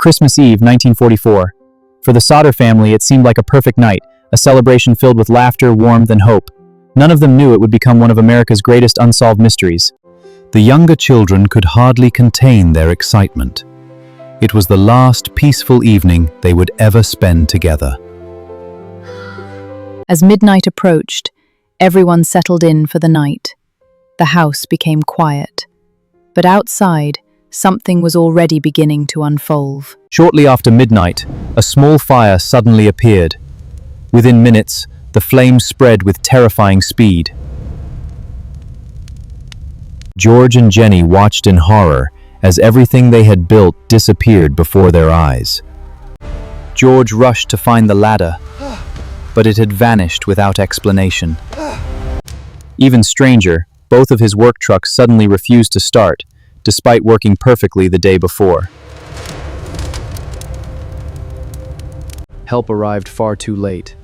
Christmas Eve, 1944. For the Sodder family, it seemed like a perfect night, a celebration filled with laughter, warmth, and hope. None of them knew it would become one of America's greatest unsolved mysteries. The younger children could hardly contain their excitement. It was the last peaceful evening they would ever spend together. As midnight approached, everyone settled in for the night. The house became quiet. But outside, something was already beginning to unfold. Shortly after midnight, a small fire suddenly appeared. Within minutes, the flames spread with terrifying speed. George and Jenny watched in horror as everything they had built disappeared before their eyes. George rushed to find the ladder, but it had vanished without explanation. Even stranger, both of his work trucks suddenly refused to start, despite working perfectly the day before. Help arrived far too late.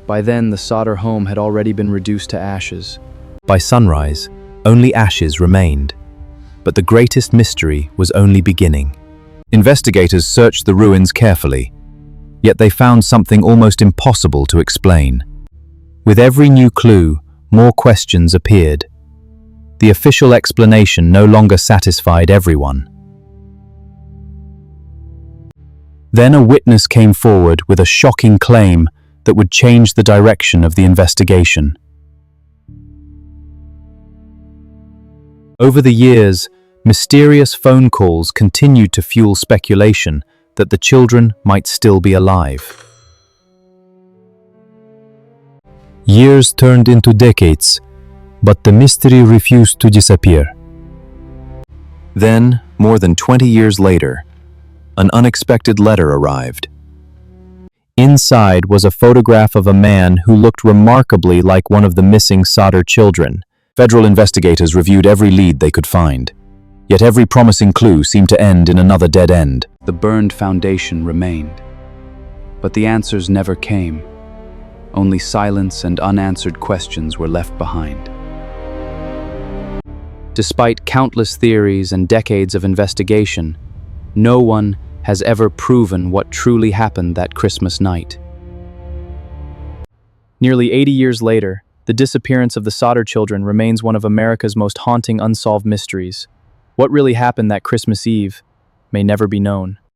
By then, the Sodder home had already been reduced to ashes. By sunrise, only ashes remained. But the greatest mystery was only beginning. Investigators searched the ruins carefully, yet they found something almost impossible to explain. With every new clue, more questions appeared. The official explanation no longer satisfied everyone. Then a witness came forward with a shocking claim that would change the direction of the investigation. Over the years, mysterious phone calls continued to fuel speculation that the children might still be alive. Years turned into decades, but the mystery refused to disappear. Then, more than 20 years later, an unexpected letter arrived. Inside was a photograph of a man who looked remarkably like one of the missing Sodder children. Federal investigators reviewed every lead they could find. Yet every promising clue seemed to end in another dead end. The burned foundation remained. But the answers never came. Only silence and unanswered questions were left behind. Despite countless theories and decades of investigation, no one has ever proven what truly happened that Christmas night. Nearly 80 years later, the disappearance of the Sodder children remains one of America's most haunting unsolved mysteries. What really happened that Christmas Eve may never be known.